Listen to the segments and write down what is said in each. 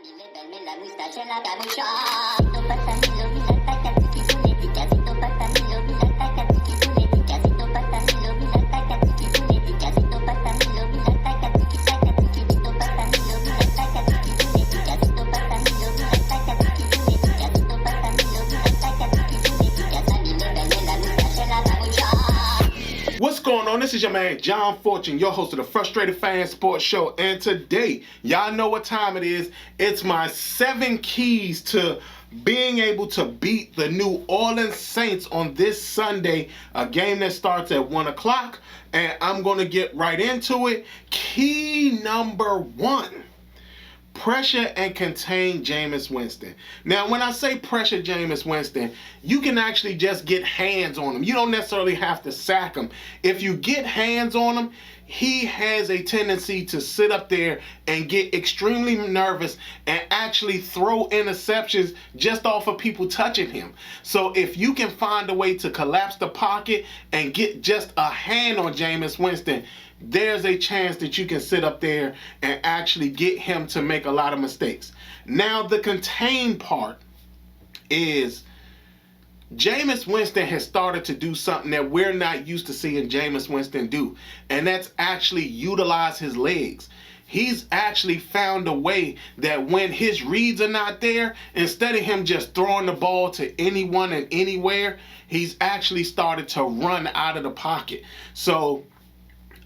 Levarme la moustache en la capucha. Casito patanilo, mira tacatiki puletica. Casito patanilo, mira tacatiki puletica. Casito patanilo, mira tacatiki puletica. Casito patanilo, mira tacatiki tacatiki. Casito patanilo, mira tacatiki puletica. Casito patanilo, mira tacatiki puletica. Casito patanilo, mira tacatiki puletica. Sani levarme la moustache en la capucha. What's going on? This is your man John Fortune, your host of the Frustrated Fan Sports Show, and today, y'all know what time it is. It's my 7 keys to being able to beat the New Orleans Saints on this Sunday, a game that starts at 1 o'clock, and I'm going to get right into it. Key number 1. Pressure and contain Jameis Winston. Now, when I say pressure Jameis Winston, you can actually just get hands on him. You don't necessarily have to sack him. If you get hands on him, he has a tendency to sit up there and get extremely nervous and actually throw interceptions just off of people touching him. So if you can find a way to collapse the pocket and get just a hand on Jameis Winston, there's a chance that you can sit up there and actually get him to make a lot of mistakes. Now, the contain part is Jameis Winston has started to do something that we're not used to seeing Jameis Winston do, and that's actually utilize his legs. He's actually found a way that when his reads are not there, instead of him just throwing the ball to anyone and anywhere, he's actually started to run out of the pocket. So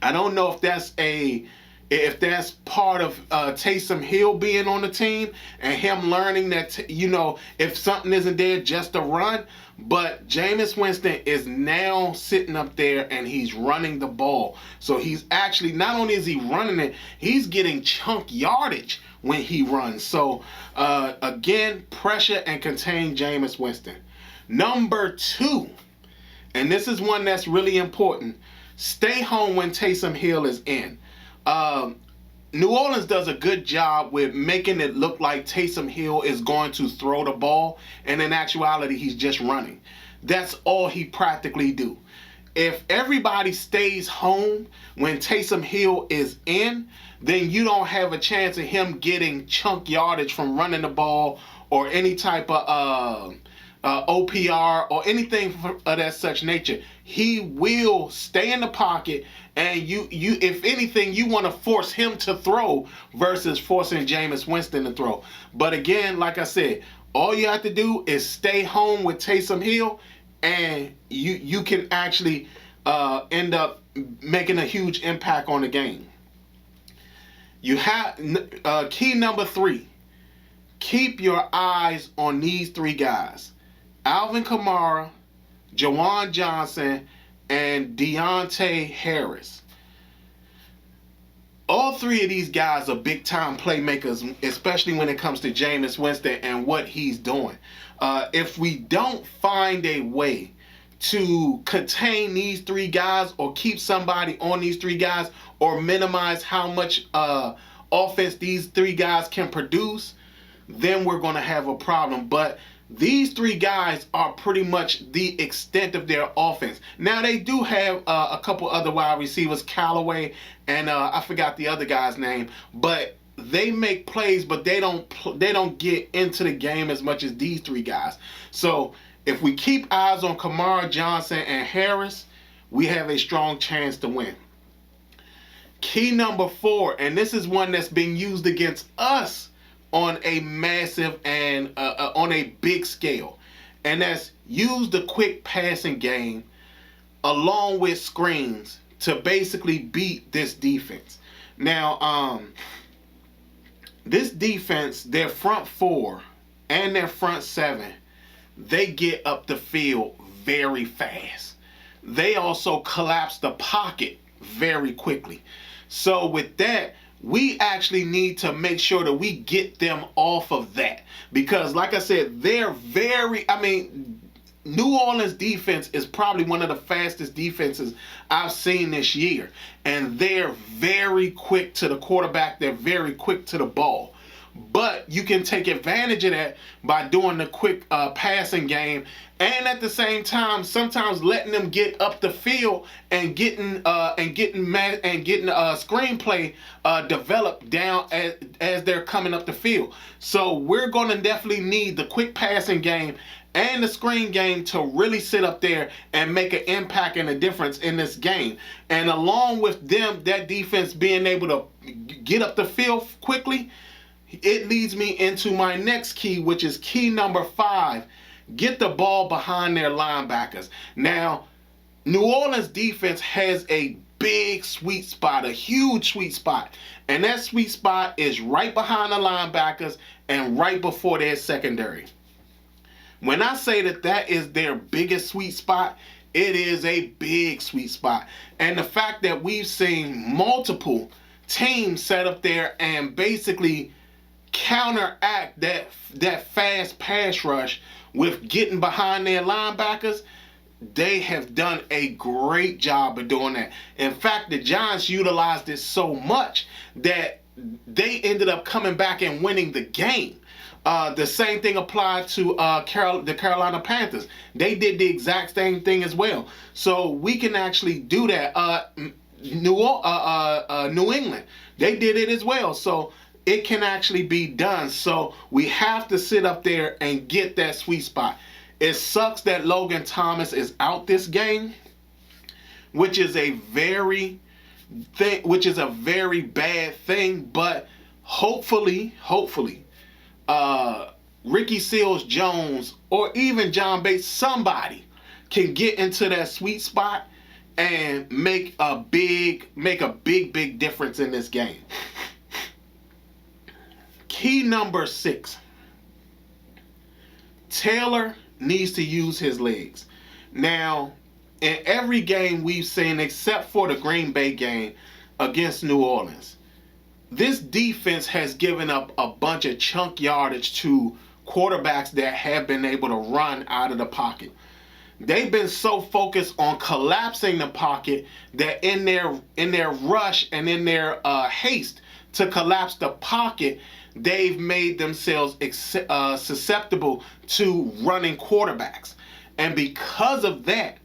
I don't know if that's part of Taysom Hill being on the team and him learning that, if something isn't there, just to run. But Jameis Winston is now sitting up there and he's running the ball. So he's actually, not only is he running it, he's getting chunk yardage when he runs. So again, pressure and contain Jameis Winston. Number 2, and this is one that's really important. Stay home when Taysom Hill is in. New Orleans does a good job with making it look like Taysom Hill is going to throw the ball, and in actuality, he's just running. That's all he practically do. If everybody stays home when Taysom Hill is in, then you don't have a chance of him getting chunk yardage from running the ball or any type of OPR or anything of that such nature. He will stay in the pocket, and you if anything, you want to force him to throw versus forcing Jameis Winston to throw. But again, like I said, all you have to do is stay home with Taysom Hill, and you can actually end up making a huge impact on the game. You have key number 3. Keep your eyes on these 3 guys: Alvin Kamara, Jawan Johnson, and Deontay Harris. All 3 of these guys are big-time playmakers, especially when it comes to Jameis Winston and what he's doing. If we don't find a way to contain these 3 guys or keep somebody on these 3 guys or minimize how much offense these 3 guys can produce, then we're going to have a problem. But these 3 guys are pretty much the extent of their offense. Now, they do have a couple other wide receivers, Callaway, and I forgot the other guy's name, but they make plays, but they don't get into the game as much as these 3 guys. So if we keep eyes on Kamara, Johnson, and Harris, we have a strong chance to win. Key number 4, and this is one that's being used against us on a massive and on a big scale, and that's use the quick passing game along with screens to basically beat this defense. Now, this defense, their front 4 and their front 7, they get up the field very fast. They also collapse the pocket very quickly. So with that, we actually need to make sure that we get them off of that. Because like I said, New Orleans defense is probably one of the fastest defenses I've seen this year. And they're very quick to the quarterback. They're very quick to the ball. But But you can take advantage of that by doing the quick passing game, and at the same time, sometimes letting them get up the field and getting screenplay developed down as they're coming up the field. So we're going to definitely need the quick passing game and the screen game to really sit up there and make an impact and a difference in this game. And along with them, that defense being able to get up the field quickly, it leads me into my next key, which is key number 5. Get the ball behind their linebackers. Now, New Orleans defense has a big sweet spot, a huge sweet spot. And that sweet spot is right behind the linebackers and right before their secondary. When I say that is their biggest sweet spot, it is a big sweet spot. And the fact that we've seen multiple teams set up there and basically counteract that fast pass rush with getting behind their linebackers, they have done a great job of doing that. In fact, the Giants utilized it so much that they ended up coming back and winning the game. The same thing applied to the Carolina Panthers. They did the exact same thing as well. So we can actually do that. New England, they did it as well. So it can actually be done. So we have to sit up there and get that sweet spot. It sucks that Logan Thomas is out this game, which is a very bad thing. But hopefully, Ricky Seals-Jones or even John Bates, somebody can get into that sweet spot and make a big difference in this game. Key number 6. Taylor needs to use his legs. Now, in every game we've seen, except for the Green Bay game against New Orleans, this defense has given up a bunch of chunk yardage to quarterbacks that have been able to run out of the pocket. They've been so focused on collapsing the pocket that in their rush and in their haste to collapse the pocket, they've made themselves susceptible to running quarterbacks. And because of that,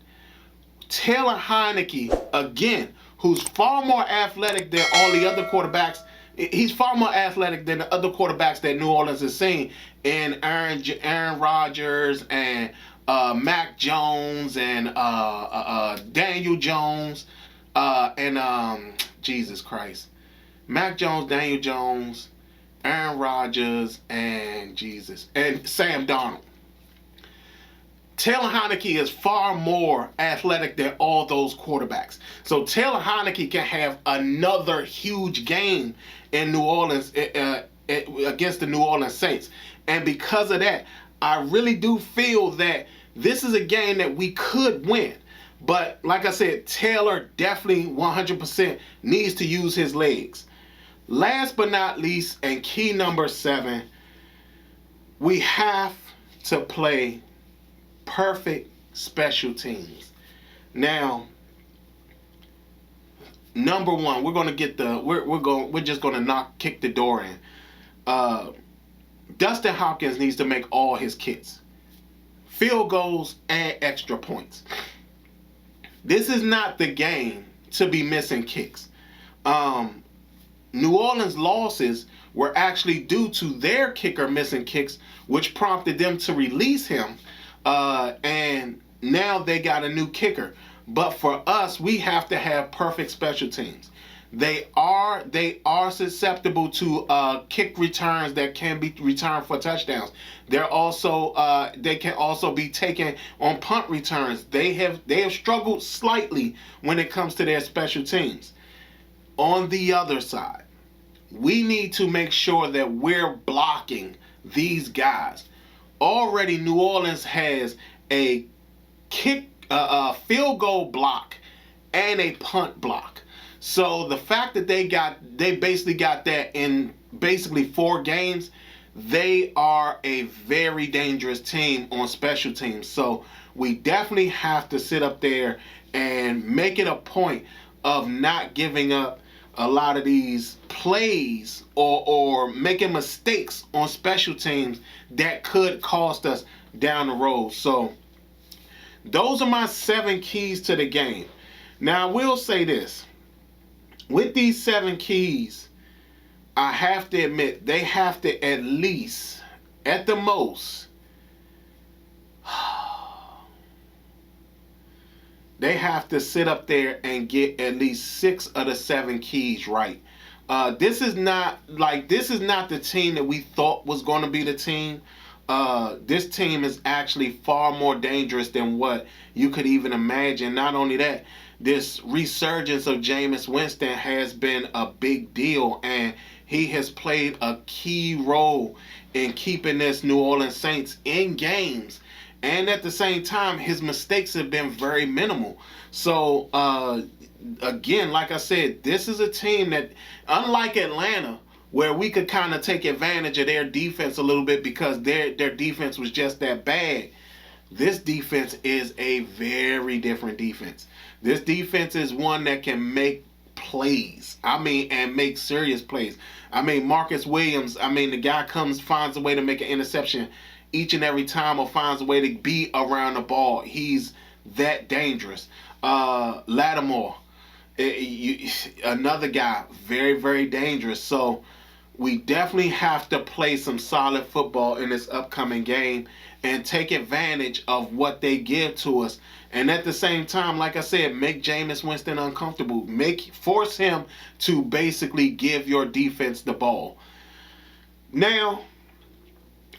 Taylor Heineke, again, who's far more athletic than all the other quarterbacks, he's far more athletic than the other quarterbacks that New Orleans has seen, in Aaron Rodgers and Mac Jones and Daniel Jones and Jesus Christ. Mac Jones, Daniel Jones, Aaron Rodgers, and Sam Darnold. Taylor Heineke is far more athletic than all those quarterbacks. So Taylor Heineke can have another huge game in New Orleans against the New Orleans Saints. And because of that, I really do feel that this is a game that we could win. But like I said, Taylor definitely 100% needs to use his legs. Last but not least, and key number 7, we have to play perfect special teams. Now, number 1, we're just gonna kick the door in. Dustin Hopkins needs to make all his kicks, field goals, and extra points. This is not the game to be missing kicks. New Orleans losses were actually due to their kicker missing kicks, which prompted them to release him. And now they got a new kicker. But for us, we have to have perfect special teams. They are susceptible to kick returns that can be returned for touchdowns. They're also they can also be taken on punt returns. They have struggled slightly when it comes to their special teams. On the other side, we need to make sure that we're blocking these guys. Already, New Orleans has a field goal block and a punt block. So the fact that they basically got that in basically 4 games, they are a very dangerous team on special teams. So we definitely have to sit up there and make it a point of not giving up a lot of these plays or making mistakes on special teams that could cost us down the road. So those are my 7 keys to the game. Now I will say this. With these 7 keys, I have to admit they have to at least, at the most, they have to sit up there and get at least 6 of the 7 keys right. This is not the team that we thought was going to be the team. This team is actually far more dangerous than what you could even imagine. Not only that, this resurgence of Jameis Winston has been a big deal, and he has played a key role in keeping this New Orleans Saints in games. And at the same time, his mistakes have been very minimal. So, again, like I said, this is a team that, unlike Atlanta, where we could kind of take advantage of their defense a little bit because their defense was just that bad, this defense is a very different defense. This defense is one that can make plays. And make serious plays. Marcus Williams, the guy finds a way to make an interception each and every time, or finds a way to be around the ball. He's that dangerous. Lattimore, another guy, very, very dangerous. So we definitely have to play some solid football in this upcoming game and take advantage of what they give to us. And at the same time, like I said, make Jameis Winston uncomfortable. Force him to basically give your defense the ball. Now,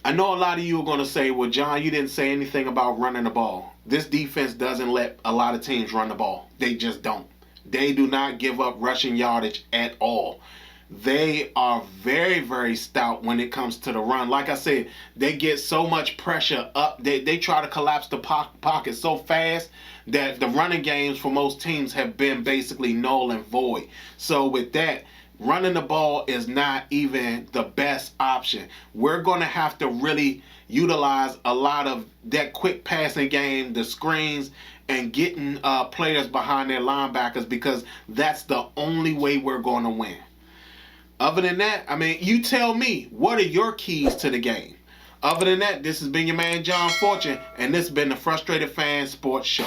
I know a lot of you are going to say, well, John, you didn't say anything about running the ball. This defense doesn't let a lot of teams run the ball. They just don't. They do not give up rushing yardage at all. They are very, very stout when it comes to the run. Like I said, they get so much pressure up. They try to collapse the pocket so fast that the running games for most teams have been basically null and void. So with that, running the ball is not even the best option. We're going to have to really utilize a lot of that quick passing game, the screens, and getting players behind their linebackers, because that's the only way we're going to win. Other than that, you tell me, what are your keys to the game? Other than that, this has been your man, John Fortune, and this has been the Frustrated Fan Sports Show.